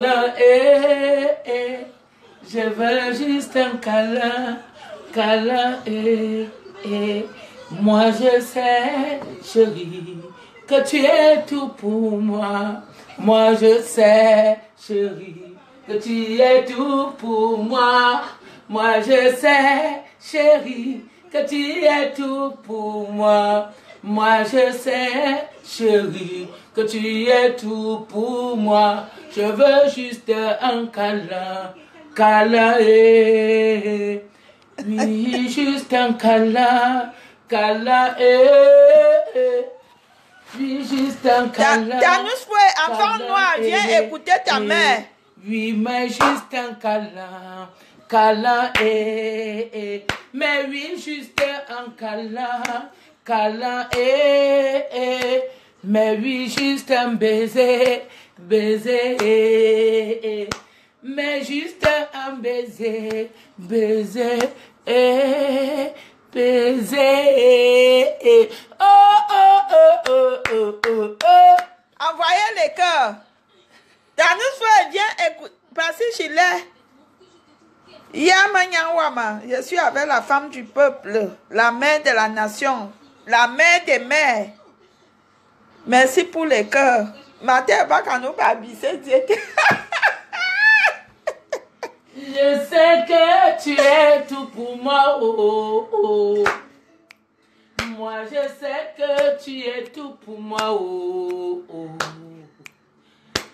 Je veux juste un câlin, câlin, Moi je sais, chérie, que tu es tout pour moi. Moi je sais, chérie, que tu es tout pour moi. Moi je sais, chérie, que tu es tout pour moi. Moi je sais, chérie, que tu es tout pour moi. Je veux juste un câlin, câlin, oui, juste un câlin, câlin, oui, juste un câlin. Danus, enfant noir, viens écouter ta mère. Oui, mais juste un câlin, câlin, mais oui, juste un câlin, câlin, mais oui, juste un baiser, baiser, mais juste un baiser, baiser, baiser. Oh, oh, oh, oh, oh, oh, oh. Envoyez les cœurs. Danus, viens écouter. Parce que je l'ai. Yamanyawama, je suis avec la femme du peuple, la mère de la nation, la mère des mères. Merci pour les cœurs. Ma terre va quand nous babisser. Je sais que tu es tout pour moi, oh, oh, oh. Moi je sais que tu es tout pour moi, oh, oh.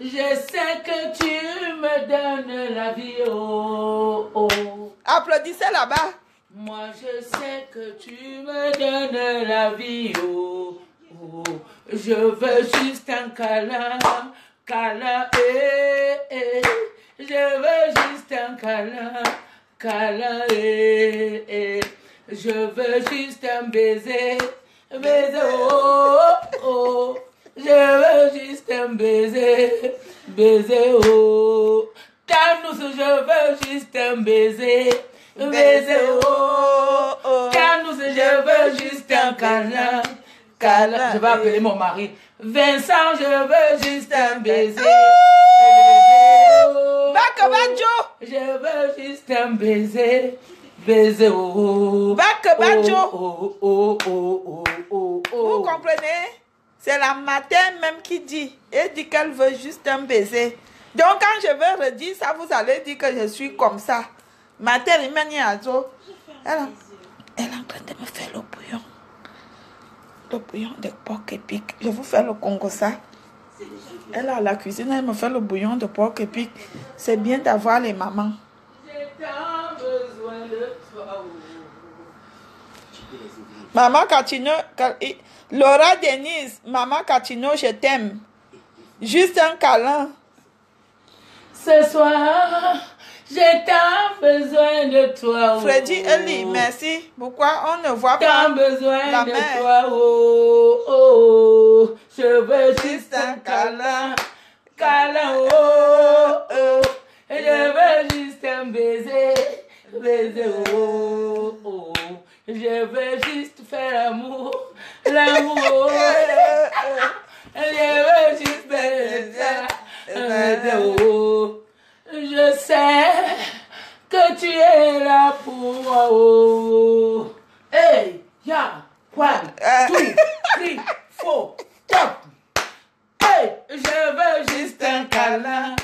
Je sais que tu me donnes la vie, oh, oh. Applaudissez là-bas. Moi je sais que tu me donnes la vie, oh, oh. Je veux juste un câlin, câlin, Je veux juste un câlin, câlin, Je veux juste un baiser, baiser, oh, oh. Je veux juste un baiser, baiser, oh. Danus, je veux juste un baiser, baiser, oh, oh. Danus, je veux juste un câlin, câlin. Je vais appeler mon mari. Vincent, je veux juste un baiser, je veux juste un baiser, baiser, oh. Vous comprenez? C'est la matin même qui dit. Elle dit qu'elle veut juste un baiser. Donc quand je vais redire ça, vous allez dire que je suis comme ça. Matin, elle est en train de me faire le bouillon. Le bouillon de porc épic. Je vous fais le Congo ça. Elle a la cuisine, elle me fait le bouillon de porc épic. C'est bien d'avoir les mamans. J'ai tant besoin de toi. Maman Catino, Laura Denise, maman Catino, je t'aime. Juste un câlin. Ce soir, j'ai tant besoin de toi. Freddy Eli, merci. Pourquoi on ne voit pas tant besoin la de mère? toi, oh, oh. Je veux juste un câlin, câlin, oh, oh. Je veux juste un baiser, baiser, oh, oh. Je veux juste faire l'amour, l'amour. Je veux juste baiser, baiser, oh. Je sais que tu es là pour moi, oh. Hey, ya, 1, 2, 3, 4, top. Hey, je veux juste un câlin,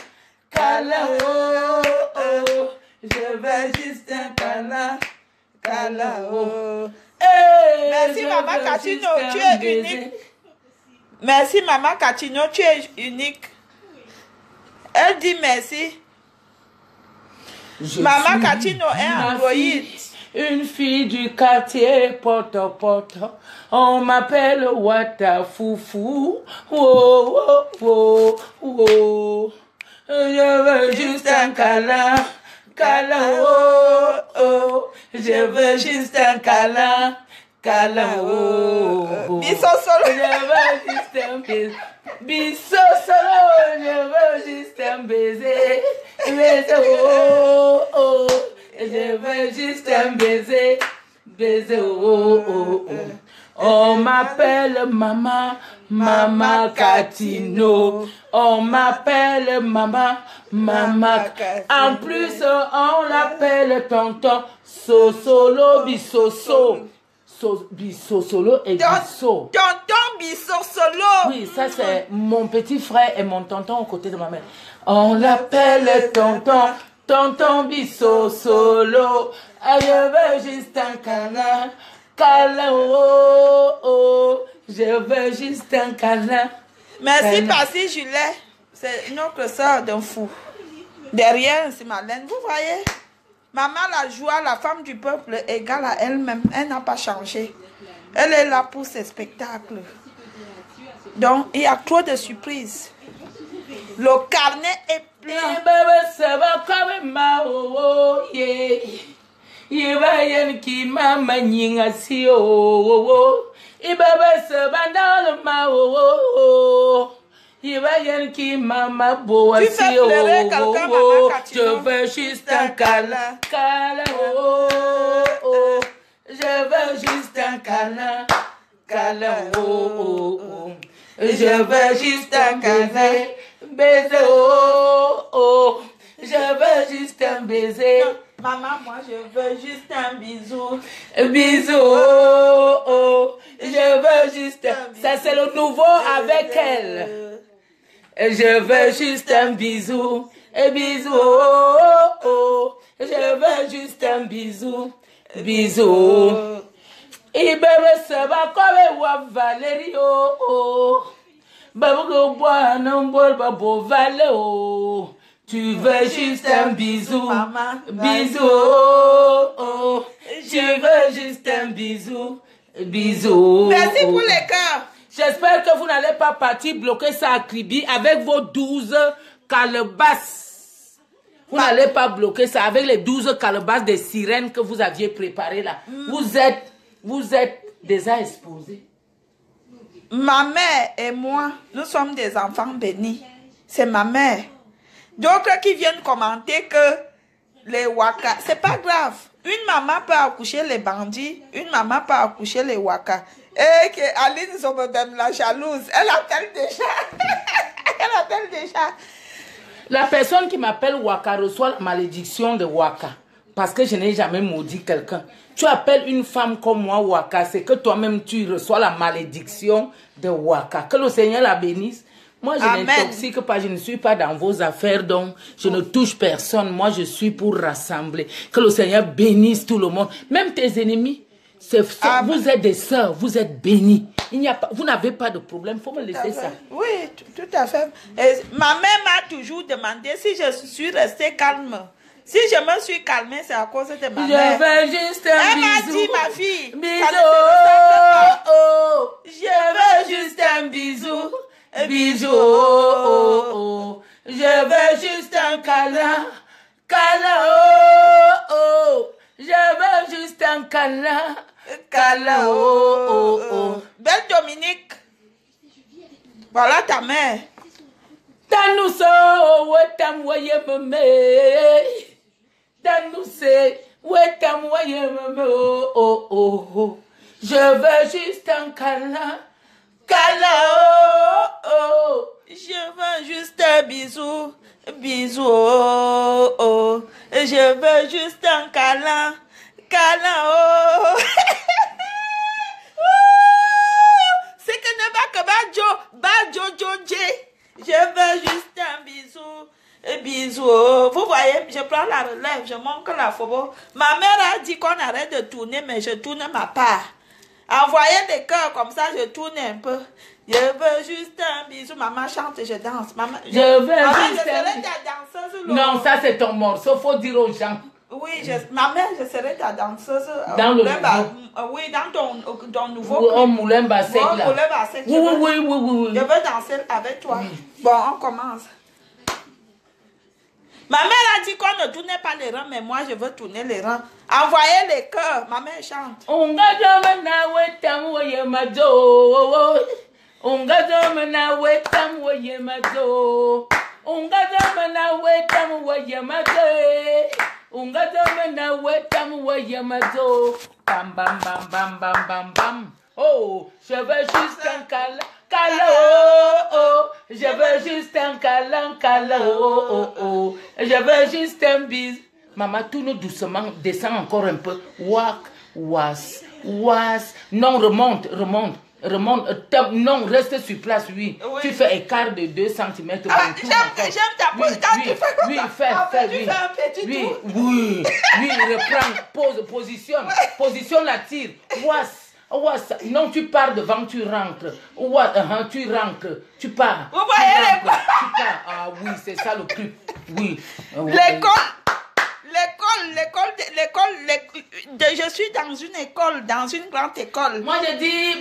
câlin, oh, oh. Je veux juste un câlin, câlin, oh. Hey, merci maman Catino, tu es unique. Merci maman Catino, tu es unique. Elle dit merci. Maman Catino est androïde. Une fille du quartier, poto poto. On m'appelle Wata Foufou. Oh, oh, oh, oh. Je veux juste un câlin, câlin, oh, oh. Je veux juste un câlin, câlin, oh, oh. Biso solo. Je veux juste un baiser. Biso solo. Je veux juste un baiser. Baiser, oh, oh. Je veux juste un baiser, baiser, oh, oh, oh. On m'appelle maman, maman Catino. On m'appelle maman, maman. En plus, on l'appelle tonton Sosolo Bisoso. Bissosolo et Bisso. Tonton Bissosolo. Oui, ça c'est mon petit frère et mon tonton aux côtés de ma mère. On l'appelle tonton Bissosolo. Je veux juste un câlin. Câlin, oh, oh, je veux juste un câlin. Merci, Passi Julet. C'est notre soeur d'un fou. Derrière, c'est Marlène. Vous voyez, maman la joie, la femme du peuple, égale à elle-même. Elle n'a pas changé. Elle est là pour ses spectacles. Donc, il y a trop de surprises. Le carnet est plein. Ibayen ki mama nyinga si o ibaba sabandal ma o Ibayen ki mama boa si o je veux juste un câlin oh je veux juste un câlin oh je veux juste un baiser oh je veux juste un baiser. Maman, moi je veux juste un bisou. Bisou, oh, oh. Je veux juste un bisou. Ça c'est le nouveau avec elle. Je veux juste un bisou. Bisou, oh, oh. Je veux juste un bisou. Bisou. Et bébé ça va comme Valérie, oh, oh. Bébé go boire non boire beau Valérie, oh. Tu veux juste un bisou, maman. Bisou, oh, oh. Je veux juste un bisou, bisou. Merci pour les cœurs. J'espère que vous n'allez pas partir bloquer ça à Kribi avec vos 12 calebasses. Vous n'allez pas bloquer ça avec les 12 calebasses des sirènes que vous aviez préparées là. Vous êtes déjà exposés. Ma mère et moi, nous sommes des enfants bénis. C'est ma mère. D'autres qui viennent commenter que les waka, c'est pas grave. Une maman peut accoucher les bandits, une maman peut accoucher les waka. Et que Aline Zomodem, la jalouse, elle appelle déjà. Elle appelle déjà. La personne qui m'appelle waka reçoit la malédiction de waka. Parce que je n'ai jamais maudit quelqu'un. Tu appelles une femme comme moi waka, c'est que toi-même tu reçois la malédiction de waka. Que le Seigneur la bénisse. Moi, je n'intoxique pas, je ne suis pas dans vos affaires, donc je ne touche personne. Moi, je suis pour rassembler. Que le Seigneur bénisse tout le monde. Même tes ennemis, vous êtes des sœurs, vous êtes bénis. Vous n'avez pas de problème, il faut me laisser ça. Oui, tout à fait. Et ma mère m'a toujours demandé si je suis restée calme. Si je me suis calmée, c'est à cause de ma mère. Je veux juste un bisou. Elle m'a dit, ma fille, bisou, oh, je veux juste un bisou. Bisou, oh, oh. Je veux juste un câlin, câlin, oh, oh. Je veux juste un câlin, câlin, oh, oh, oh. Belle Dominique, voilà ta mère. Tanouso, wetam waye meme. Tanousse, wetam waye meme, oh, oh, oh, oh. Je veux juste un câlin. Câlin, oh, oh. Je veux juste un bisou, bisou, oh, oh. Je veux juste un câlin, câlin, oh. C'est que ne va que Badjo, je veux juste un bisou, bisou, oh. Vous voyez, je prends la relève, je manque la photo. Ma mère a dit qu'on arrête de tourner, mais je tourne ma part. Envoyez des cœurs comme ça, je tourne un peu. Je veux juste un bisou. Maman chante et je danse. Maman, je veux juste je serai ta danseuse. Non, ça c'est ton morceau, faut dire aux gens. Oui, ma mère, je serai ta danseuse. Dans le oui, dans ton nouveau au moulin basset là. Oui. Je veux danser avec toi. Oui. Bon, on commence. Ma mère a dit qu'on ne tournait pas les rangs, mais moi je veux tourner les rangs. Envoyez les cœurs. Ma mère chante. Bam bam bam bam bam bam bam. Oh, je veux juste un câlin. Câlin, oh, oh. Je veux juste un câlin, câlin, oh, oh, oh. Je veux juste un bise. Maman, tourne doucement, descend encore un peu. Walk, was. Non, remonte. Non, reste sur place, oui. Tu fais écart de 2 cm. J'aime ta position. Oui, fais, oui. Oui, reprends, positionne la tire. Non, tu pars devant, tu rentres. Tu rentres, tu pars. Vous voyez les quoi? Ah oui, c'est ça le truc. Oui. Je suis dans une école, dans une grande école. Moi, je dis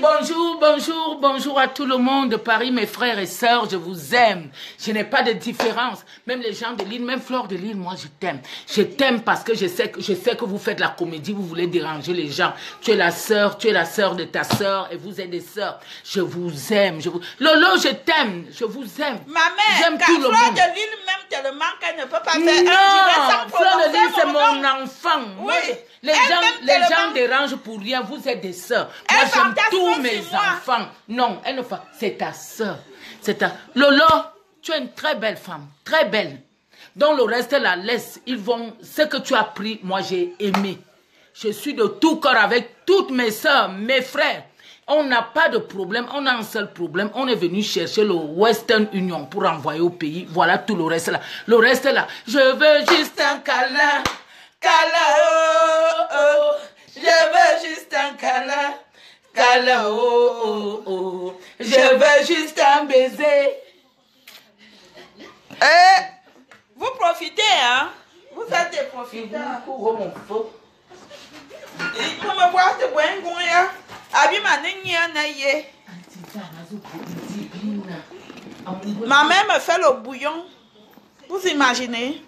bonjour à tout le monde de Paris, mes frères et sœurs, je vous aime. Je n'ai pas de différence. Même les gens de l'île, même Flore de l'île, moi, je t'aime. Je t'aime parce que je sais que vous faites la comédie, vous voulez déranger les gens. Tu es la sœur de ta sœur et vous êtes des sœurs. Je vous aime. Lolo, je t'aime. Je vous aime. Ma mère, j'aime tout le monde. Flore de l'île même tellement qu'elle ne peut pas faire non, Flore de l'île, c'est mon enfant. Oui. Moi, les gens dérangent pour rien. Vous êtes des sœurs. Moi, j'aime tous mes enfants. Non, elle ne fait. C'est ta sœur. Lolo, tu es une très belle femme. Très belle. Donc, le reste, la laisse. Ce que tu as pris, moi, j'ai aimé. Je suis de tout cœur avec toutes mes sœurs, mes frères. On n'a pas de problème, on a un seul problème. On est venu chercher le Western Union pour envoyer au pays. Voilà tout le reste là. Le reste là, je veux juste un câlin. Câlin, oh, oh. Je veux juste un câlin. Câlin, oh, oh, oh. Je veux juste un baiser. Vous profitez, hein? Vous êtes des profiteurs. Vous me voyez, ma mère me fait le bouillon. Vous imaginez?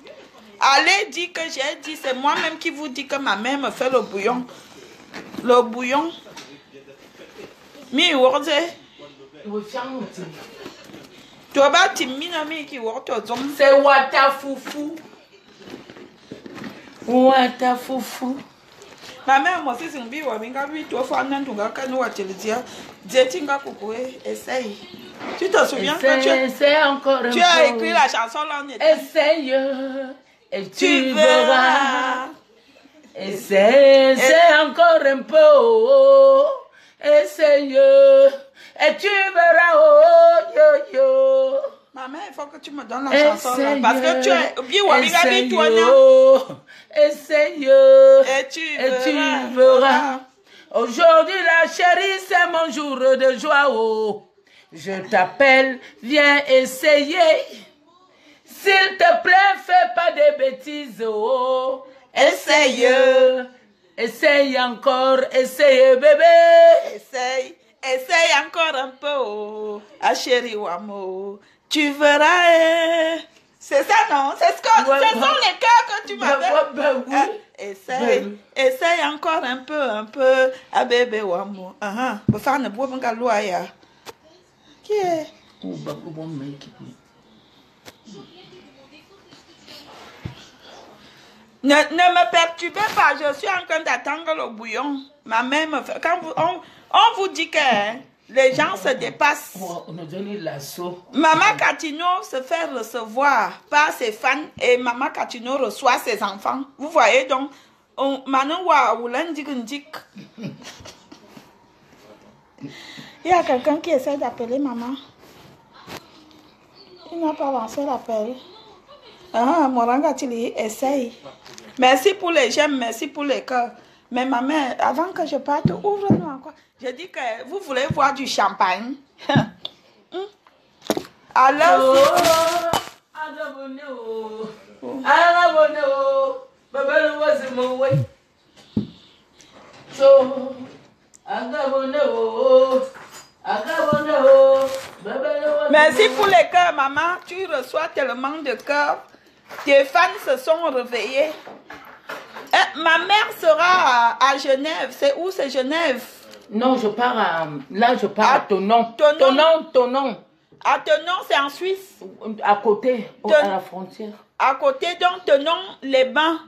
Allez dire que j'ai dit, c'est moi-même qui vous dis que ma mère me fait le bouillon. Le bouillon. Mi worde. Tu vas timina mi qui worde. C'est Wata Foufou. Wata Foufou. Ma mère, moi aussi, c'est un billet. Tu vas faire un truc à nous à te le dire. Dis-tu essaye. Tu te souviens que tu as écrit la chanson là? Essaye et tu verras. Essaye, c'est encore un peu. Essaye et tu verras. Oh, yo, yo. Maman, il faut que tu me donnes la chanson là. Parce que tu es essaye, essaye et tu verras. Aujourd'hui, la chérie, c'est mon jour de joie. Oh. Je t'appelle, viens essayer. S'il te plaît, fais pas de bêtises. Oh. Essaye. Essaye encore, essaye bébé. Essaye encore un peu. Oh. Ah chérie, Wamo. Tu verras. C'est ça, non? Ce sont les cœurs que tu m'avais. Oui. Essaye encore un peu. Ah bébé, Wamo. Qui est? Ne me perturbez pas, je suis en train d'attendre le bouillon. Ma mère me fait. Quand on vous dit que les gens se dépassent. Maman Catino se fait recevoir par ses fans et Maman Catino reçoit ses enfants. Vous voyez donc, il y a quelqu'un qui essaie d'appeler maman. Il n'a pas lancé l'appel. Moranga Tili, essaye. Merci pour les j'aime, merci pour les cœurs. Mais ma mère, avant que je parte, ouvre-nous encore. Je dis que vous voulez boire du champagne. Alors, merci pour les cœurs, maman. Tu reçois tellement de cœurs. Tes fans se sont réveillés. Ma mère sera à Genève. C'est où, c'est Genève? Non, je pars à... Là, je pars à Thonon. Thonon. À Thonon, c'est en Suisse? À côté, à la frontière. À côté, donc, Thonon, les bains.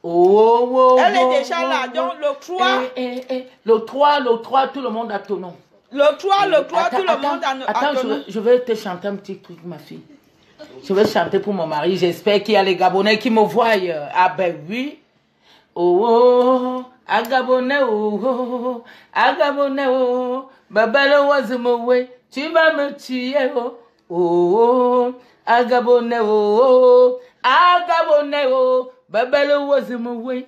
Elle est déjà là. Donc, le 3. Le 3, tout le monde a ton nom. Le 3, tout le monde a ton nom. Attends, je vais te chanter un petit truc, ma fille. Je vais chanter pour mon mari. J'espère qu'il y a les Gabonais qui me voient. Ah ben oui. Agabonais, Agabonais, Babalo Wazumowe, tu vas me tuer. Agabonais, Agabonais, Babalo Wazumowe.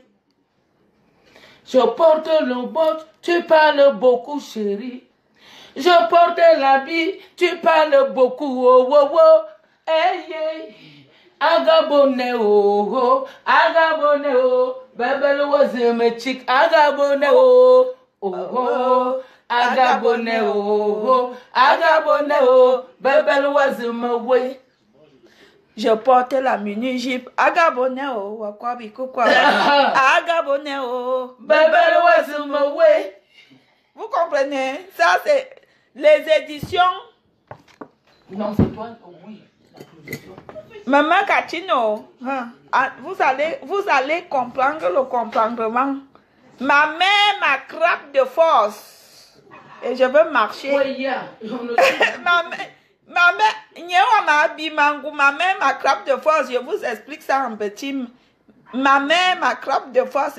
Je porte le bot, tu parles beaucoup, chérie. Je porte l'habit, tu parles beaucoup, hey, hey. Agabonais, Agabonais, Babel was a chick, Agabonais, Agabonais, Agabonais, Babel was a way. Je porte la mini-jupe, Agabonais, Wakwabi, Kukwa, Agabonais, Babel was a way. Vous comprenez? Ça, c'est les éditions. Non, c'est toi, oui. Maman Katino, vous allez comprendre le comprendrement. Ma main m'attrape de force et je veux marcher. Oui, ma main m'attrape de force. Je vous explique ça en petit. Ma main m'attrape de force.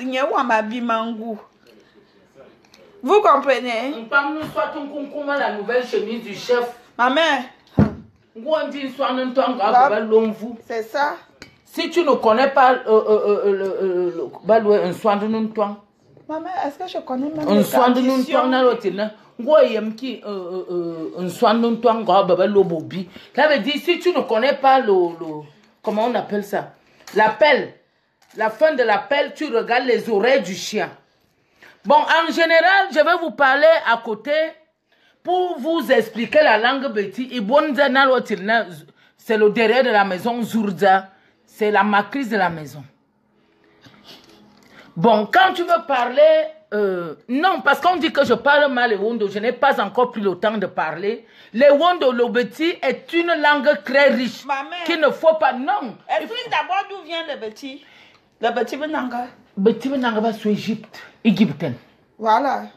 Vous comprenez? On parle nous soit ton concours la nouvelle chemise du chef. Ma main. C'est ça. Si tu ne connais pas un soin de nous, maman, est-ce que je connais même un soin de nous, un soin de nous, ça veut dire si tu ne connais pas comment on appelle ça, l'appel, la fin de l'appel, tu regardes les oreilles du chien. Bon, en général, je vais vous parler à côté pour vous expliquer la langue bêtise. C'est le derrière de la maison, Zourda. C'est la matrice de la maison. Bon, quand tu veux parler... non, parce qu'on dit que je parle mal le Wondo. Je n'ai pas encore pris le temps de parler. Le Wondo, le Beti est une langue très riche. Qu'il ne faut pas... Non. Explique d'abord d'où vient le Beti. Le Beti Benanga. Beti Benanga va sur Égypte. Égyptienne. Voilà.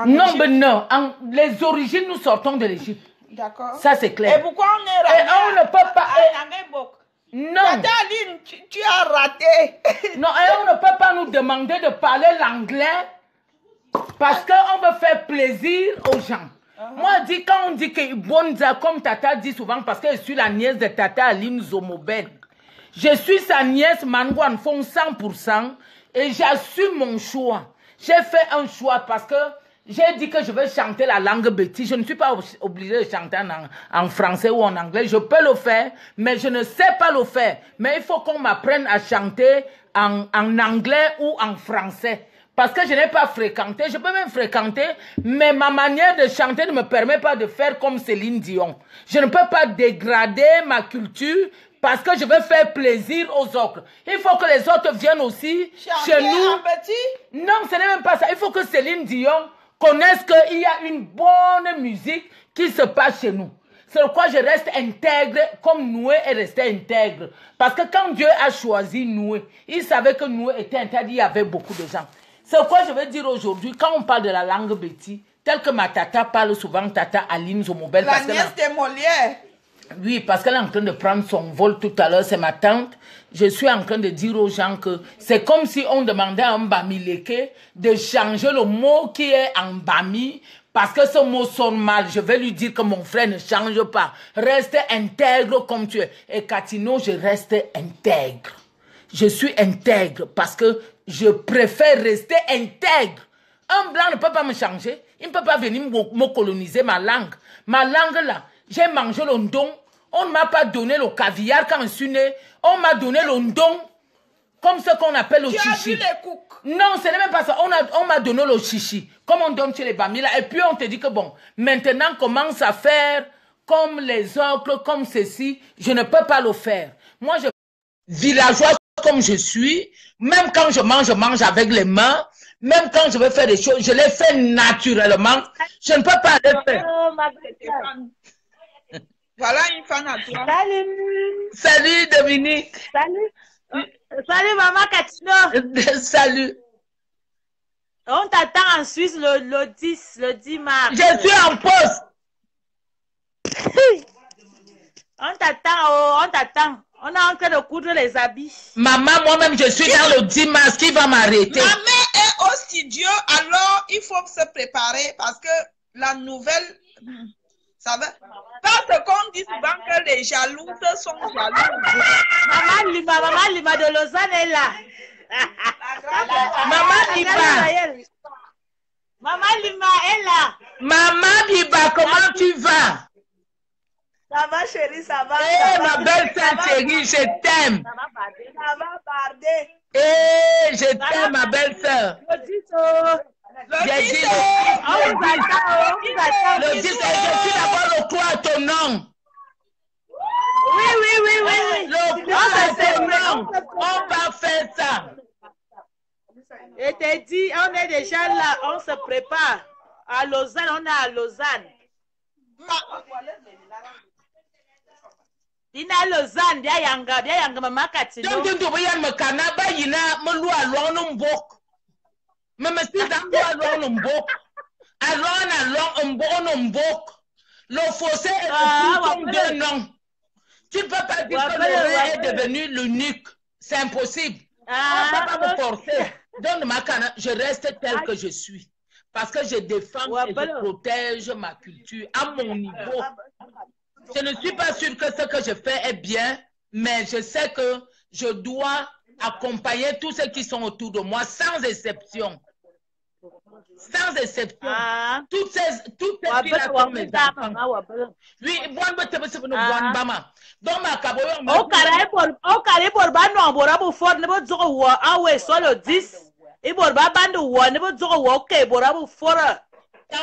Non, mais non. Les origines, nous sortons de l'Égypte. D'accord. Ça, c'est clair. Et pourquoi on est raté? Et on ne peut pas... Non. Tata Aline, tu as raté. Non, et on ne peut pas nous demander de parler l'anglais parce qu'on veut faire plaisir aux gens. Moi, quand on dit que Bonza, comme Tata dit souvent, parce que je suis la nièce de Tata Aline Zomoben, je suis sa nièce Mangouane Fong 100% et j'assume mon choix. J'ai fait un choix parce que j'ai dit que je vais chanter la langue bêtise. Je ne suis pas obligée de chanter en français ou en anglais. Je peux le faire, mais je ne sais pas le faire. Mais il faut qu'on m'apprenne à chanter en anglais ou en français. Parce que je n'ai pas fréquenté. Je peux même fréquenter, mais ma manière de chanter ne me permet pas de faire comme Céline Dion. Je ne peux pas dégrader ma culture parce que je veux faire plaisir aux autres. Il faut que les autres viennent aussi chez nous. Un petit? Non, ce n'est même pas ça. Il faut que Céline Dion connaissent qu'il y a une bonne musique qui se passe chez nous. C'est pourquoi je reste intègre comme Noué est resté intègre. Parce que quand Dieu a choisi Noué, il savait que Noué était intègre, il y avait beaucoup de gens. C'est pourquoi je veux dire aujourd'hui, quand on parle de la langue Betty, telle que ma tata parle souvent, Tata Aline Zomobel. La nièce de Molière. Oui, parce qu'elle est en train de prendre son vol tout à l'heure, c'est ma tante. Je suis en train de dire aux gens que c'est comme si on demandait à un Bamileke de changer le mot qui est en Bami parce que ce mot sonne mal. Je vais lui dire que mon frère ne change pas. Reste intègre comme tu es. Et Katino, je reste intègre. Je suis intègre parce que je préfère rester intègre. Un blanc ne peut pas me changer. Il ne peut pas venir me coloniser ma langue. Ma langue là. J'ai mangé le ndong. On ne m'a pas donné le caviar quand je suis né. On m'a donné le ndong. Comme ce qu'on appelle le chichi. Tu as vu les cooks? Non, ce n'est même pas ça. On m'a donné le chichi. Comme on donne chez les Bamila. Et puis on te dit que bon, maintenant commence à faire comme les autres, comme ceci. Je ne peux pas le faire. Moi, je villageois comme je suis. Même quand je mange avec les mains. Même quand je veux faire des choses, je les fais naturellement. Je ne peux pas les faire. Voilà une fan à toi. Salut. Salut Dominique. Salut. Salut, maman Catino. Salut. On t'attend en Suisse le 10 mars. Je suis en poste. On t'attend, on t'attend. On est en train de coudre les habits. Maman, moi-même, je suis dans le 10 mars. Qui va m'arrêter? Ma mère est au studio, alors il faut se préparer parce que la nouvelle... Ça va? Parce qu'on dit souvent que les jalouses sont jaloux. Maman Lima de Lausanne est là. Maman Lima. Maman Lima est là. Maman Lima, comment tu vas? Ça va, chérie, ça va. Eh, ma belle sœur chérie, je t'aime. Ça va barder. Eh, je t'aime, ma belle sœur. J'ai dit le 10, je suis d'abord le quoi à ton nom. Oui. Le quoi à ton nom. On va faire ça. Je t'ai dit, on est déjà là, on se prépare. À Lausanne, on est à Lausanne. Dina Lausanne, dia yanga mama Catino. Donc tu voyais me canaba yina me loi long mbok. Me si dans loi long mbok. Alors mbok. Le fossé est comme deux noms. Tu ne peux pas dire que l'oreille est devenu l'unique. C'est impossible. On ne peut pas me forcer. Donne ma canne, je reste tel que je suis. Parce que je défends et je protège ma culture à mon niveau. Je ne suis pas sûre que ce que je fais est bien, mais je sais que je dois accompagner tous ceux qui sont autour de moi, sans exception. Sans exception. Toutes ces filles-là sont mes enfants. Oui, donc ma caboyon. Au carré pour Bano, Borabu Ford, Nebo Zoro, Awe, Solo 10. Et pour Babando, Nebo Zoro, ok, Borabu Ford. Ok,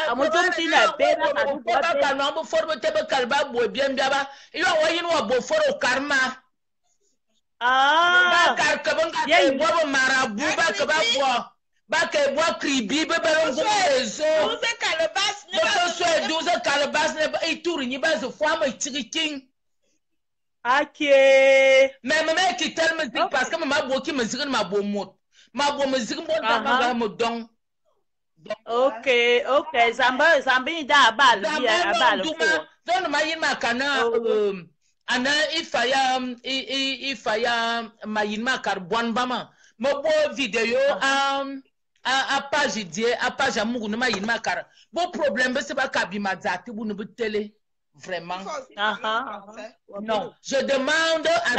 Zambi da abal, donne ma makana ana ifaya mayinma karbon bama mobo vidéo a page die a page amugu na mayinma kar bo problème c'est pas kabima zati bu ne télé vraiment. Non, je demande à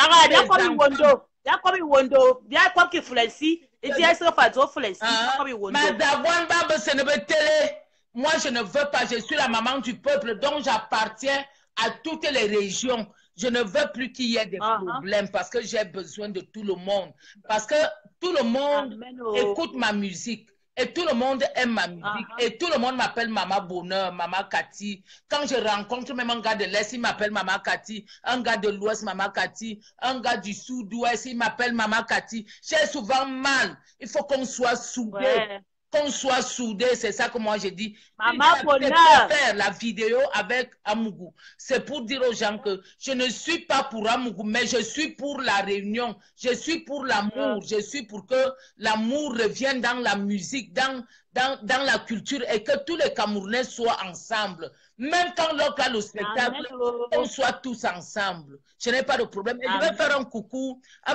moi, je ne veux pas, je suis la maman du peuple, donc j'appartiens à toutes les régions. Je ne veux plus qu'il y ait des problèmes parce que j'ai besoin de tout le monde. Parce que tout le monde écoute ma musique. Et tout le monde aime ma musique. Et tout le monde m'appelle Maman Bonheur, Maman Cathy. Quand je rencontre même un gars de l'Est, il m'appelle Maman Cathy. Un gars de l'Ouest, Maman Cathy. Un gars du Sud-Ouest, il m'appelle Maman Cathy. J'ai souvent mal. Il faut qu'on soit soudés. Ouais. Qu'on soit soudés, c'est ça que moi j'ai dit. Maman Bonheur. Faire la vidéo avec Amougou. C'est pour dire aux gens que je ne suis pas pour Amougou, mais je suis pour la réunion. Je suis pour l'amour. Je suis pour que l'amour revienne dans la musique, dans la culture et que tous les Camerounais soient ensemble. Même quand l'autre a le spectacle, on soit tous ensemble. Je n'ai pas de problème. Et je vais faire un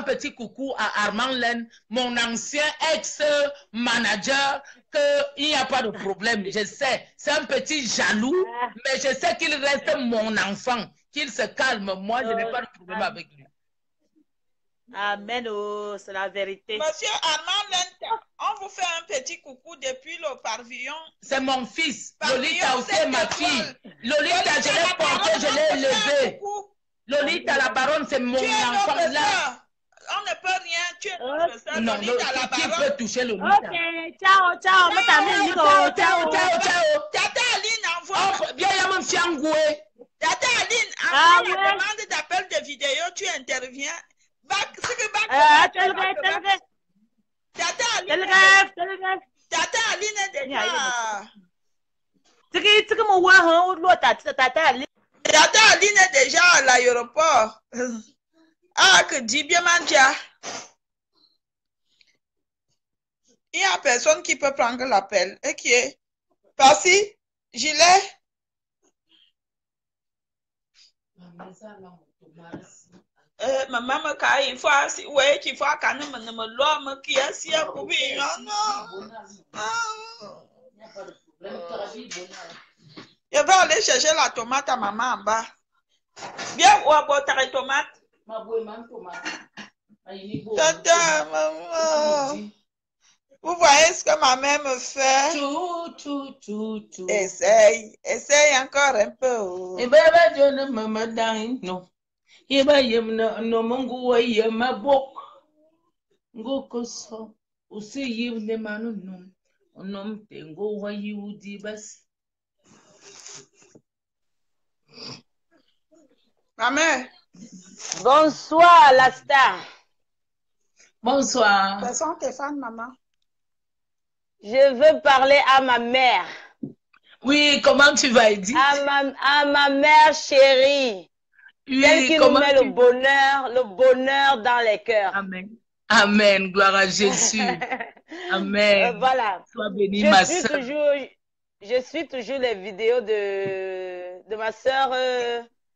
petit coucou à Armand Len, mon ancien ex-manager, qu'il n'y a pas de problème. Je sais, c'est un petit jaloux, mais je sais qu'il reste mon enfant, qu'il se calme. Moi, je n'ai pas de problème avec lui. Amen, c'est la vérité. Monsieur Armand Lente, on vous fait un petit coucou depuis le pavillon. C'est mon fils. Lolita aussi est ma fille. Lolita, je l'ai porté, je l'ai élevé. Lolita, la baronne, c'est mon enfant là. On ne peut rien, tu es notre soeur. Non, Lolita, la qui baronne. peut toucher Lolita? Ok, ciao. Ciao. Tata Aline envoie. Bien, il y a mon Chiangoué. Tata Aline envoie la demande d'appel de vidéo, tu interviens. Tata Aline est déjà. Tata Aline est déjà à l'aéroport. Ah, que dit bien Mandia. Il n'y a personne qui peut prendre l'appel. Et qui est parti, gilet. Maman me caille, il faut assis, ouais, qu'il faut qu'un homme ne me l'homme qui est assis à couper. Non. Je vais aller chercher la tomate à maman en bas. Viens, ou à boire ta tomate. Tata, maman. Vous voyez ce que ma mère me fait? Essaye encore un peu. Et ben, je ne me donne non. Et ben, je ne m'en voyais ma boucle. Ngokoso, aussi yim de manunum. Onom tengo wa yudi bas. Ma mère. Bonsoir, la star. Bonsoir. Ce sont tes fans, maman. Je veux parler à ma mère. Oui, comment tu vas, Edith? À ma mère chérie. Oui, celle qui nous met le bonheur dans les cœurs. Amen. Amen. Gloire à Jésus. Amen. Voilà. Sois bénie, ma soeur. Je suis toujours les vidéos de ma soeur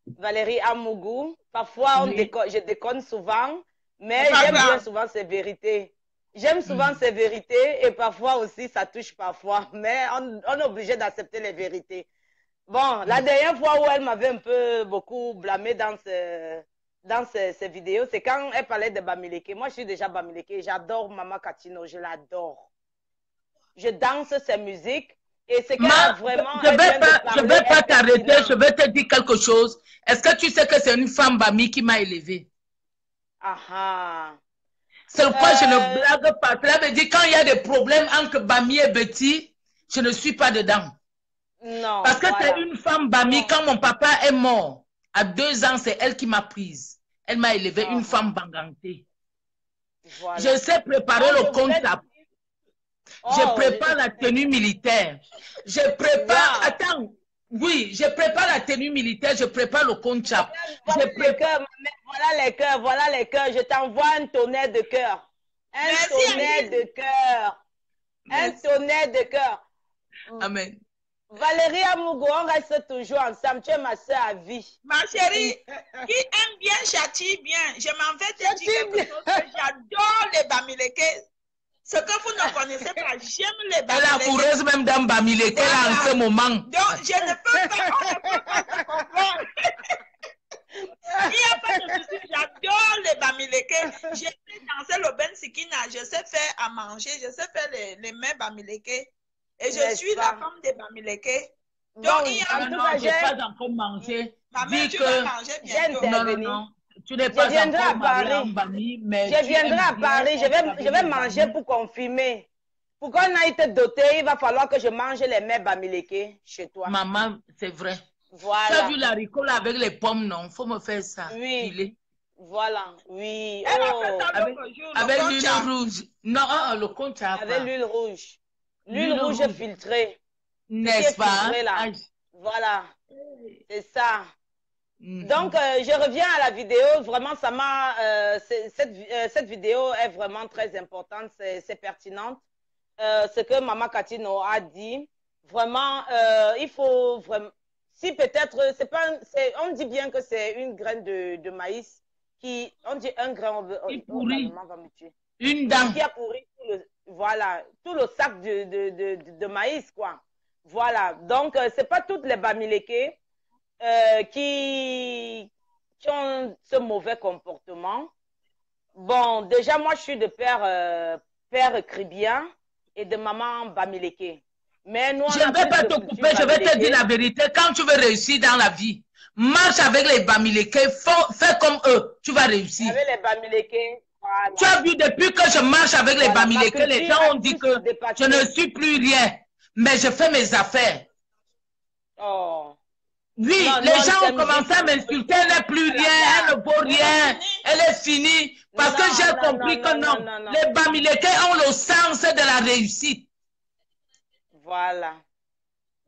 Valérie Amougou. Parfois, je déconne souvent, mais j'aime bien souvent ses vérités. J'aime souvent ses vérités et parfois aussi, ça touche parfois. Mais on est obligé d'accepter les vérités. Bon, la dernière fois où elle m'avait un peu beaucoup blâmé dans ses vidéos, c'est quand elle parlait de Bamileke. Moi, je suis déjà Bamileke. J'adore Mama Katino. Je l'adore. Je danse ses musiques. Et c'est qu'elle a vraiment... Je ne vais pas t'arrêter. Je vais te dire quelque chose. Est-ce que tu sais que c'est une femme Bami qui m'a élevée? C'est pourquoi je ne blague pas. Cela veut dire quand il y a des problèmes entre Bami et Betty, je ne suis pas dedans. Non. Parce que c'est une femme Bami. Quand mon papa est mort, à 2 ans, c'est elle qui m'a prise. Elle m'a élevée, une femme bangantée. Voilà. Je sais préparer le comptable. Je prépare la tenue militaire. Je prépare... Attends. Oui, je prépare la tenue militaire, je prépare le comptable. Voilà les cœurs, voilà les cœurs. Je t'envoie un tonnerre de cœur. Un tonnerre de cœur. Un tonnerre de cœur. Amen. Valérie Amougou, on reste toujours ensemble. Tu es ma soeur à vie. Ma chérie, qui aime bien châtie bien. Je m'en vais te dire quelque chose que j'adore les Bamileke. Ce que vous ne connaissez pas, j'aime les Bamileke. Elle a coureuse même dans Bamileke là en ce moment. Donc, je ne peux pas, on ne peut pas se comprendre. Il n'y a pas de souci, j'adore les Bamileke. J'ai fait danser le Ben Sikina, je sais faire à manger, je sais faire les mets Bamileke. Et je suis la femme des Bamileke. Donc, il y a non, je n'ai pas encore mangé. Ma mère, tu vas manger bientôt. Non. Tu n'es pas encore mariée en Bami, mais je viendrai à Paris. Je vais manger pour confirmer. Pour qu'on aille te doter, il va falloir que je mange les mets Bamileke chez toi. Maman, c'est vrai. Voilà. Tu as vu l'haricot là avec les pommes, non? Il faut me faire ça. Oui. Filer. Voilà, oui. Elle a fait ça avec l'huile rouge. Non, le compte avec l'huile rouge. L'huile rouge filtrée. N'est-ce pas? Là. Voilà. C'est ça. Donc, je reviens à la vidéo. Vraiment, ça m'a... cette vidéo est vraiment très importante. C'est pertinente. Ce que Mama Katino a dit. Vraiment, il faut vraiment... Si peut-être... on dit bien que c'est une graine de maïs qui... On dit un grain... Qui pourrit. Va me tuer. Une dent. Qui a pourri tout le sac de maïs, quoi. Voilà. Donc, c'est pas toutes les Bamileke qui ont ce mauvais comportement. Bon, déjà, moi, je suis de père Kribien et de maman Bamileke. Mais nous, je ne vais pas te couper, je vais te dire la vérité. Quand tu veux réussir dans la vie, marche avec les Bamileke, fais comme eux, tu vas réussir. Avec les Bamileke, voilà. Tu as vu, depuis que je marche avec les Bamileke, les gens ont dit que je ne suis plus rien, mais je fais mes affaires. Oh. Oui, les gens ont commencé à m'insulter, elle n'est plus rien, elle ne vaut rien, elle est finie. Parce que j'ai compris que non, les Bamileke ont le sens de la réussite. Voilà.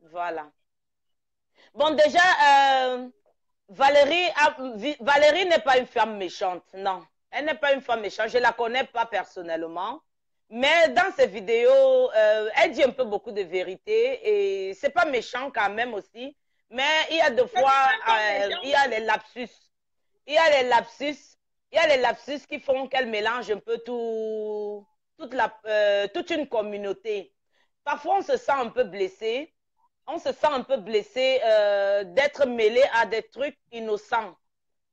Voilà. Bon, déjà, Valérie n'est pas une femme méchante, non. Elle n'est pas une femme méchante, je ne la connais pas personnellement. Mais dans ces vidéos, elle dit un peu beaucoup de vérité et c'est pas méchant quand même aussi. Mais il y a des fois, il y a les lapsus. Il y a les lapsus. Il y a les lapsus qui font qu'elle mélange un peu toute une communauté. Parfois, on se sent un peu blessé. On se sent un peu blessé d'être mêlé à des trucs innocents.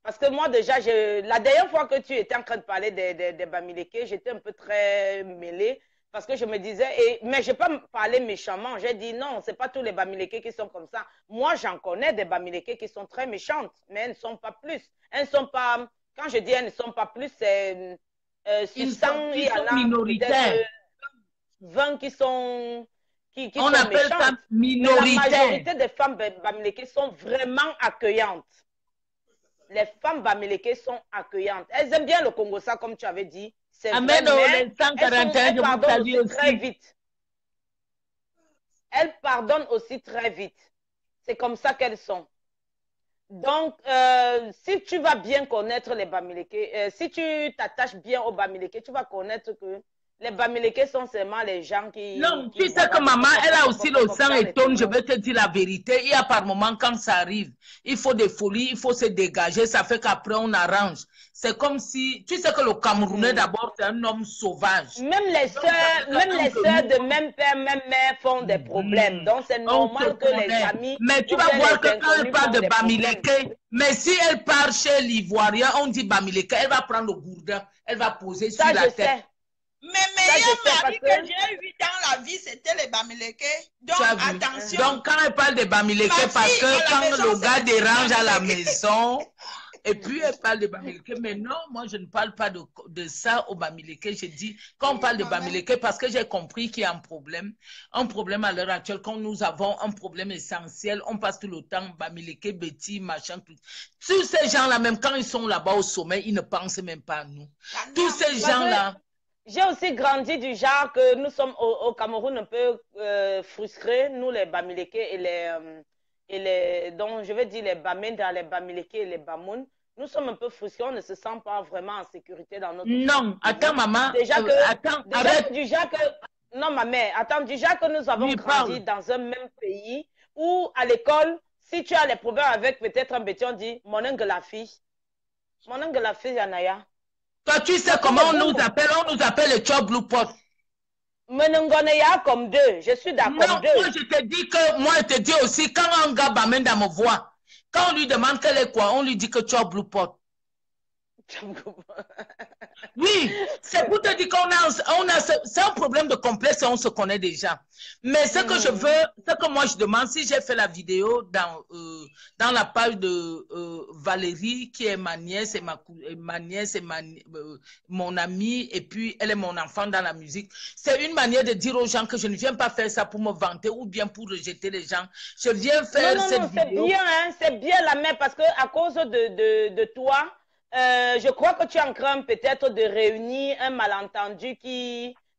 Parce que moi, déjà, la dernière fois que tu étais en train de parler des Bamileke, j'étais un peu très mêlée parce que je me disais, mais je n'ai pas parlé méchamment. J'ai dit non, ce n'est pas tous les Bamileke qui sont comme ça. Moi, j'en connais des Bamileke qui sont très méchantes, mais elles ne sont pas plus. Elles ne sont pas, quand je dis elles ne sont pas plus, c'est sur 100, il y en a peut-être 20 qui sont. Qui On sont appelle méchantes. ça minoritaire. Mais la majorité des femmes Bamileke sont vraiment accueillantes. Les femmes Bamileke sont accueillantes. Elles aiment bien le Congo-Ça, comme tu avais dit. C'est vrai, mais elles pardonnent aussi très vite. Elles pardonnent aussi très vite. C'est comme ça qu'elles sont. Donc, si tu vas bien connaître les Bamileke, si tu t'attaches bien aux Bamileke, tu vas connaître que les Bamileke sont seulement les gens qui... Non, tu sais que maman, elle a aussi le sang étonne, je vais te dire la vérité. Il y a par moments, quand ça arrive, il faut des folies, il faut se dégager, ça fait qu'après on arrange. C'est comme si, tu sais que le Camerounais d'abord, c'est un homme sauvage. Même les sœurs de même père, même mère font des problèmes. Donc c'est normal que les amis... Mais tu vas voir que quand elle parle de Bamileke, mais si elle part chez l'Ivoirien, on dit Bamileke, elle va prendre le gourdin, elle va poser sur la tête. Sais. Mes meilleurs maris que j'ai eu dans la vie, c'était les Bamileke. Donc, attention. Donc, quand elle parle de Bamileke, parce que quand le gars dérange à la maison, et puis elle parle de Bamileke, mais non, moi, je ne parle pas de ça au Bamileke. Je dis, quand on parle de Bamileke, parce que j'ai compris qu'il y a un problème à l'heure actuelle, quand nous avons un problème essentiel, on passe tout le temps Bamileke, Betty, machin, tout. Tous ces gens-là, même quand ils sont là-bas au sommet, ils ne pensent même pas à nous. Tous ces gens-là. J'ai aussi grandi du genre que nous sommes au Cameroun un peu frustrés, nous les Bamileke et les donc je veux dire les Bamenda, les Bamileke et les Bamoun. Nous sommes un peu frustrés, on ne se sent pas vraiment en sécurité dans notre pays. Non, attends maman, arrête. Du genre que, non ma mère, attends, du genre que nous avons grandi dans un même pays où à l'école, si tu as les problèmes avec peut-être un bétier, on dit mon oncle la fille, Yanaya. Toi, tu sais comment on nous appelle? On nous appelle les Chop Blue Pot. Mais nous a comme deux. Je suis d'accord. Non, moi, je te dis que, moi, je te dis aussi, quand un gars m'amène dans ma voix, quand on lui demande qu'elle est quoi, on lui dit que Chop Blue Pot. Oui, c'est pour te dire c'est un problème de complexe et on se connaît déjà. Mais ce que je veux, ce que moi je demande, si j'ai fait la vidéo dans la page de Valérie, qui est ma nièce et ma nièce et mon amie, et puis elle est mon enfant dans la musique, c'est une manière de dire aux gens que je ne viens pas faire ça pour me vanter ou bien pour rejeter les gens. Je viens faire cette vidéo. C'est bien la mère, parce que à cause de toi, je crois que tu es en train peut-être de réunir un malentendu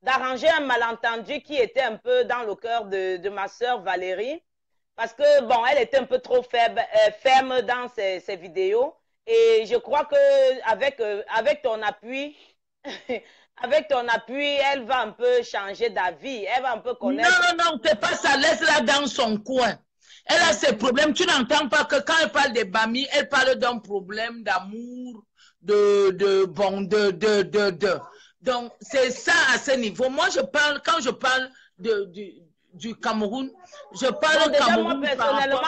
d'arranger un malentendu qui était un peu dans le cœur de ma sœur Valérie. Parce que, bon, elle était un peu trop ferme dans ses vidéos. Et je crois que avec ton appui, avec ton appui, elle va un peu changer d'avis. Elle va un peu connaître. Non, c'est pas ça. Laisse-la dans son coin. Elle a ses problèmes. Tu n'entends pas que quand elle parle des Bami, elle parle d'un problème d'amour, Donc, c'est ça à ce niveau. Moi, quand je parle du Cameroun, je parle déjà, Cameroun. Moi, personnellement,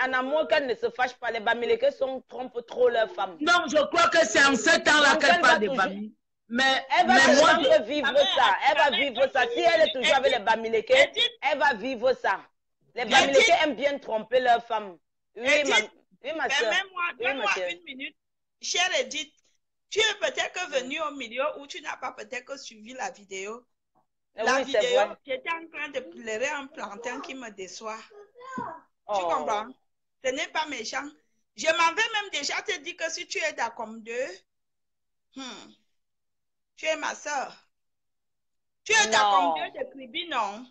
en amour, qu'elle ne se fâche pas. Les Bamileke trompent trop leurs femmes. Non, je crois que c'est en ce temps-là qu'elle parle des Bami. Mais elle va vivre ça. Elle va vivre ça. Si elle est toujours avec les Bamileke, elle va vivre ça. Les Bamileke aiment bien tromper leurs femmes. Oui, ma soeur. Donne-moi une minute. Chère Edith, tu es peut-être venue au milieu où tu n'as pas peut-être suivi la vidéo. La vidéo, j'étais en train de pleurer un plantain qui me déçoit. Tu comprends? Ce n'est pas méchant. Je m'en vais même déjà te dire que si tu es d'accord tu es ma soeur. Tu es d'accord de Kribi, non?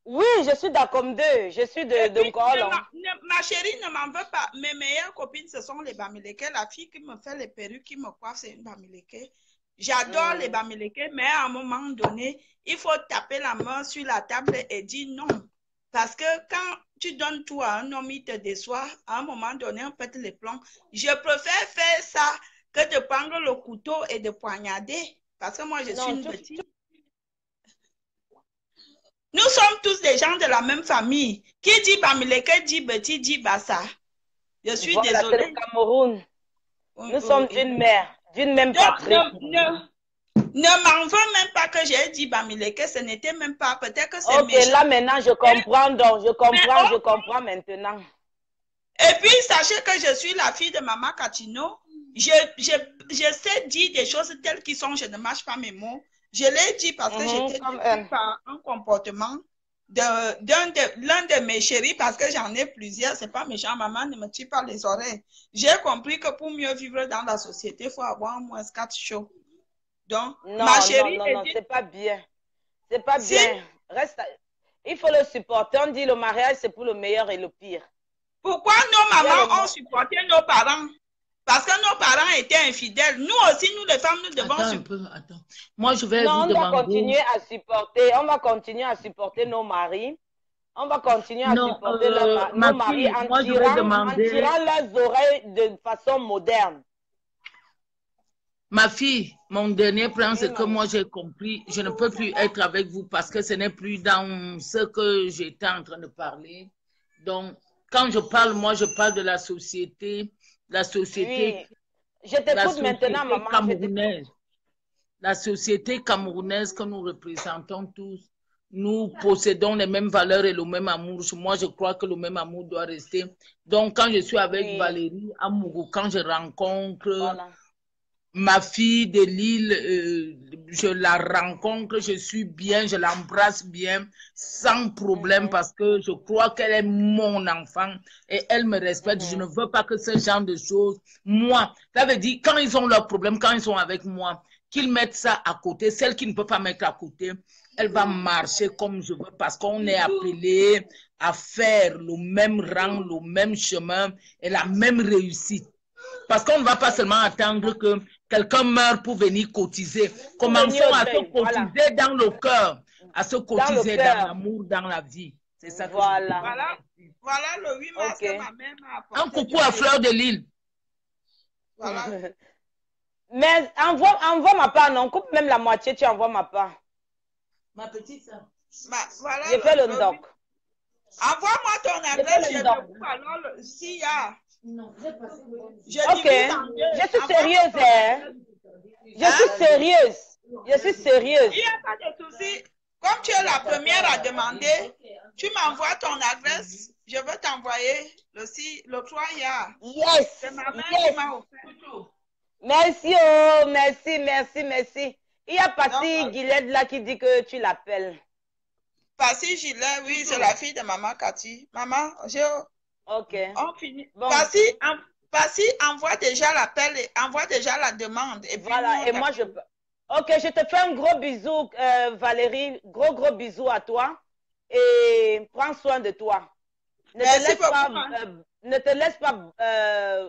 Oui, je suis d'accord d'eux. Je suis de Ngolo. Ma chérie ne m'en veut pas. Mes meilleures copines, ce sont les Bamileke. La fille qui me fait les perruques, qui me coiffe, c'est une Bamileke. J'adore les bamileke, mais à un moment donné, il faut taper la main sur la table et dire non. Parce que quand tu donnes tout à un homme, il te déçoit, à un moment donné, on pète les plombs. Je préfère faire ça que de prendre le couteau et de poignarder. Parce que moi, je suis une petite. Nous sommes tous des gens de la même famille. Qui dit bamileke dit petit, dit bassa. Je suis désolée. C'est le Cameroun. Nous sommes d'une mère, d'une même patrie. Ne m'en veux même pas que j'ai dit bamileke, ce n'était même pas. Peut-être que c'est méchant. Ok, là maintenant, je comprends donc. Je comprends maintenant. Et puis, sachez que je suis la fille de Maman Katino. Je sais dire des choses telles qu'ils sont. Je ne mâche pas mes mots. Je l'ai dit parce que j'étais déçue par un comportement l'un de mes chéris, parce que j'en ai plusieurs. C'est pas méchant. Maman ne me tue pas les oreilles. J'ai compris que pour mieux vivre dans la société, il faut avoir au moins 4 shows. Donc, non, ma chérie... Non, c'est pas bien. C'est pas bien. Reste... Il faut le supporter. On dit le mariage, c'est pour le meilleur et le pire. Pourquoi nos mamans ont supporté nos parents? Parce que nos parents étaient infidèles. Nous aussi, nous les femmes, nous devons supporter. Attends. Moi, je vais vous demander... on va continuer à supporter. On va continuer à supporter nos maris. On va continuer à supporter nos maris en tirant leurs oreilles de façon moderne. Ma fille, mon dernier plan, c'est que moi j'ai compris, je ne peux plus être avec vous parce que ce n'est plus dans ce que j'étais en train de parler. Donc, quand je parle, moi je parle de la société, oui. Je t'écoute maintenant, maman. Camerounaise. La société camerounaise que nous représentons tous, nous possédons les mêmes valeurs et le même amour. Moi, je crois que le même amour doit rester. Donc, quand je suis avec Valérie Amougou, quand je rencontre ma fille de Lille, je la rencontre, je suis bien, je l'embrasse bien, sans problème, parce que je crois qu'elle est mon enfant et elle me respecte. Je ne veux pas que ce genre de choses, moi, ça veut dire, quand ils ont leurs problèmes, quand ils sont avec moi, qu'ils mettent ça à côté. Celle qui ne peut pas mettre à côté, elle va marcher comme je veux, parce qu'on est appelé à faire le même rang, le même chemin et la même réussite. Parce qu'on ne va pas seulement attendre que quelqu'un meure pour venir cotiser. Commençons à se cotiser dans le cœur, à se cotiser dans l'amour, dans la vie. C'est ça que voilà le 8 mars que ma mère m'a apporté. Un coucou à Fleur de Lille. Voilà. Mais envoie ma part, non? Coupe même la moitié, tu envoies ma part. Ma petite sœur. Voilà, j'ai fait le doc. Envoie-moi ton adresse, je te coupe alors s'il y a. Non, je suis sérieuse, hein? Je suis sérieuse. Il n'y a pas de souci. Comme tu es la première à demander, tu m'envoies ton adresse. Je veux t'envoyer le 3 ya. Yes. C'est ma mère qui m'a offert. Merci, oh, merci. Il y a Patty Gillette là qui dit que tu l'appelles. Patty Gillette, oui, c'est la fille de maman Cathy. Maman, ok. On finit. Bon. Patty, envoie déjà l'appel et envoie déjà la demande. Et puis voilà, et moi je peux. Ok, je te fais un gros bisou, Valérie. Gros bisou à toi. Et prends soin de toi. Ne te laisse pas,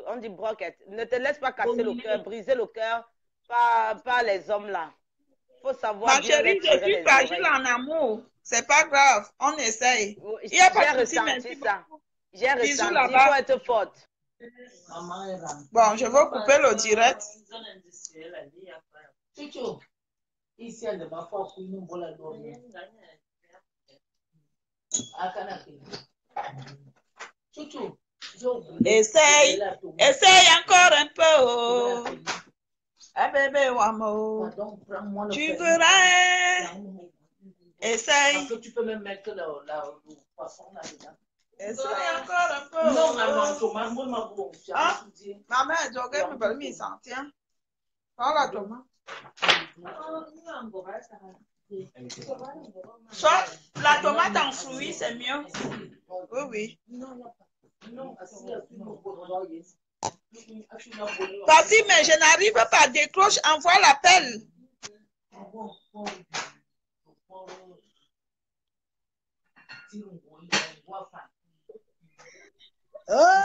on dit broquette, ne te laisse pas casser le cœur, briser le cœur par les hommes là. Faut savoir. Ma chérie, je suis fragile en amour. C'est pas grave, on essaye. J'ai ressenti ça. J'ai ressenti, il faut être forte. Bon, je vais couper le direct. Ici, elle ne va pas nous pour la dormir. Essaye encore un peu. Ah bébé Wamo, tu verras. Essaye. Parce que tu peux même mettre le poisson là-dedans. Essaye encore un peu. Non, maman, ma mère, je vais me sentir. Prends la tomate. Soit la tomate en fruits, c'est mieux. Oui. Vas-y, mais je n'arrive pas. Décroche, envoie l'appel.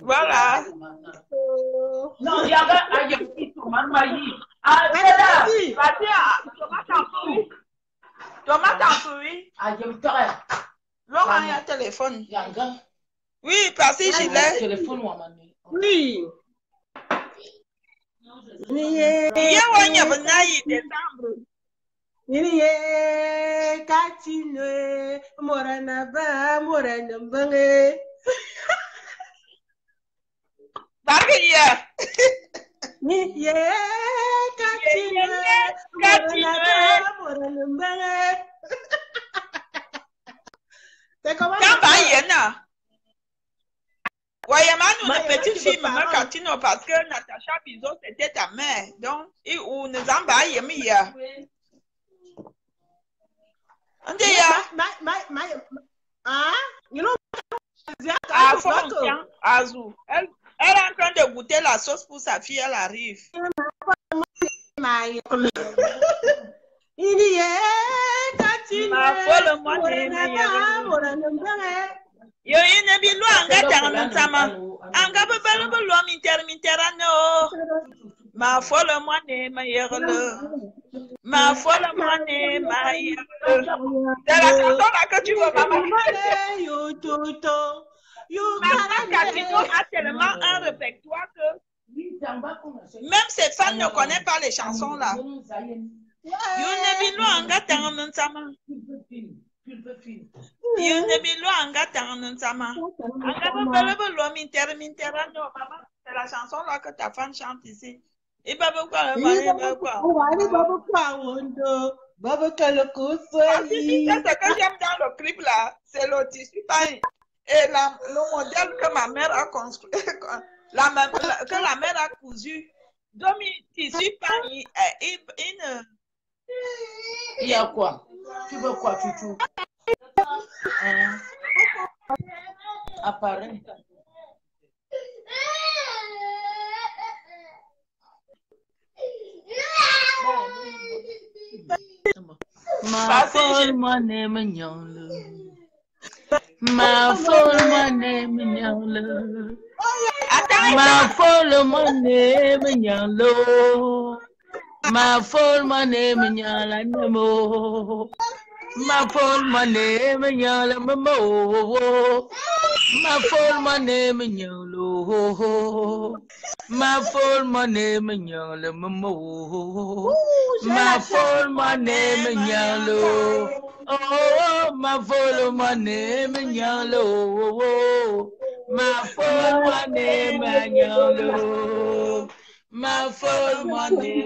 Voilà. Non, il y avait Ah, c'est là. Vas-y, tomate en fruits. Tomate en fruits. Ah, je me ferai. Laurent, il y a un téléphone. Yanga. Oui, parce que je l'ai. Téléphone ou à Oui. Il y a un décembre. Niye katine morana ba morana bange. Barguia. Niye katine morana ba morana bange. C'est comment ça? Quand Voyez-moi, nous, le petit film, Katino, parce que Natacha Bizot, c'était ta mère. Donc, ou nous en bas, il y a. On dit, Azou. Elle est en train de goûter la sauce pour sa fille, elle arrive. Yo ine bi lo anga tang ntama anga bebele bo lo minterano ma folle moi ne ma yerle ma folle moi ne ma yerle c'est la chanson là que tu veux maman yo toto yo Katino a tellement un répertoire que même ses fans ne connaissent pas les chansons là yo ne bi lo anga tang ntama you ne bi lo anga tang ntama anga bebele bo lo minterano maman c'est la chanson là que ta fan chante ici et pas pourquoi ce que j'aime dans le clip là c'est le tissu pain et le modèle que ma mère a construit que la mère a cousu donc tissu pain il y a quoi? Tu veux quoi, Chouchou? Appareil. Ma folle monnaie mignonne. Ma folle monnaie mignonne. Ma folle monnaie mignonne. Ma folle monnaie mignonne. Ma folle monnaie mignonne. Ma folle monnaie mignonne. Ma folle monnaie mignonne. Ma folle monnaie mignonne. Oh, ma folle monnaie mignonne. Ma folle monnaie mignonne. Ma folle monnaie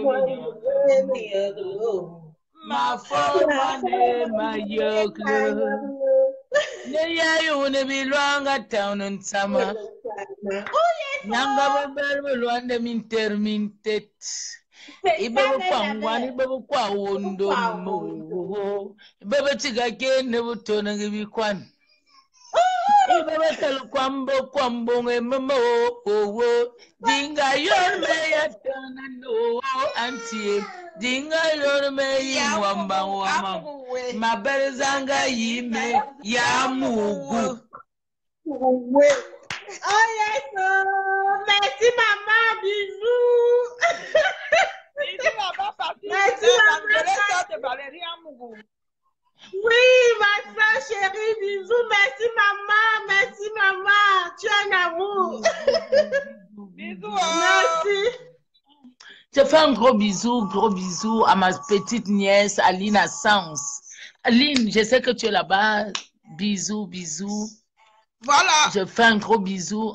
mignonne. Ma folle monnaie mignonne. Ne you ne be longer town and summer. Nanga bebe luande mintermintet. Ibebe kwangwan ibebe kwa wondo mo. Ibebe tiga kene butona ngibikwan. Ibebe kalu kwambo ngemo wo. Dinga yor me ya tana no antie. Dinga yor me wamba. Mabere zanga yime ya mugu. Oh yes, merci maman, bisous. Bisous maman, partie. Merci maman. Oui, ma soeur chérie, bisous, merci maman, tu es un amour. Bisous. Merci. Je fais un gros bisou à ma petite nièce Aline Assens. Aline, je sais que tu es là-bas. Bisous. Voilà. Je fais un gros bisou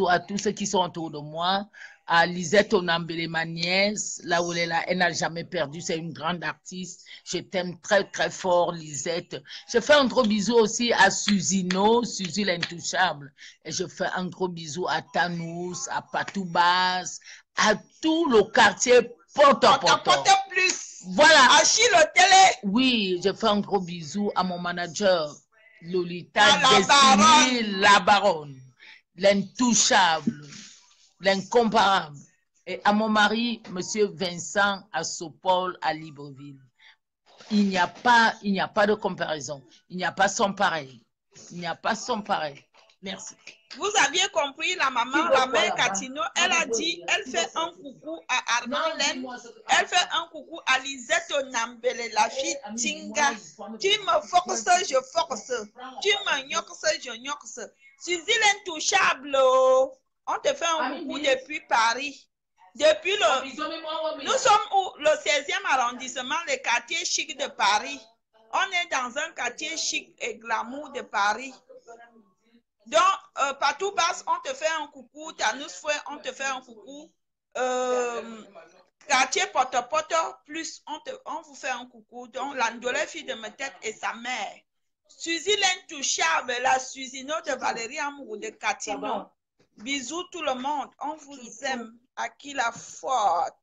à tous ceux qui sont autour de moi. À Lisette Onambele, ma nièce, là où elle est là, elle n'a jamais perdu, c'est une grande artiste. Je t'aime très, très fort, Lisette. Je fais un gros bisou aussi à Susino, Suzy l'intouchable. Et je fais un gros bisou à Tanous, à Patoubas, à tout le quartier Porte-à-Porte. Plus. Voilà. À Chilotélé. Oui, je fais un gros bisou à mon manager, Lolita Destiny, la baronne, l'intouchable, l'incomparable. Et à mon mari, monsieur Vincent Assopol à Libreville. Il n'y a pas de comparaison. Il n'y a pas son pareil. Merci. Vous aviez compris, la maman, la mère Catino, elle a dit, elle fait un coucou à Armand Lem, elle fait un coucou à Lisette Nambele, la fille Tinga. Tu me forces, je force. Tu me gnoques, je gnoques. Suzy l'intouchable, on te fait un coucou depuis Paris. Depuis le... Nous sommes où? Le 16e arrondissement, le quartier chic de Paris. On est dans un quartier chic et glamour de Paris. Donc, partout basse, on te fait un coucou. Tanous Fouet, on te fait un coucou. Quartier Poto plus, on vous fait un coucou. Donc, l'Andolé, fille de ma tête et sa mère. Suzy l'intouchable, la Suzino de Valérie Amourou de Catino. Bisous tout le monde. On vous aime. À qui la forte.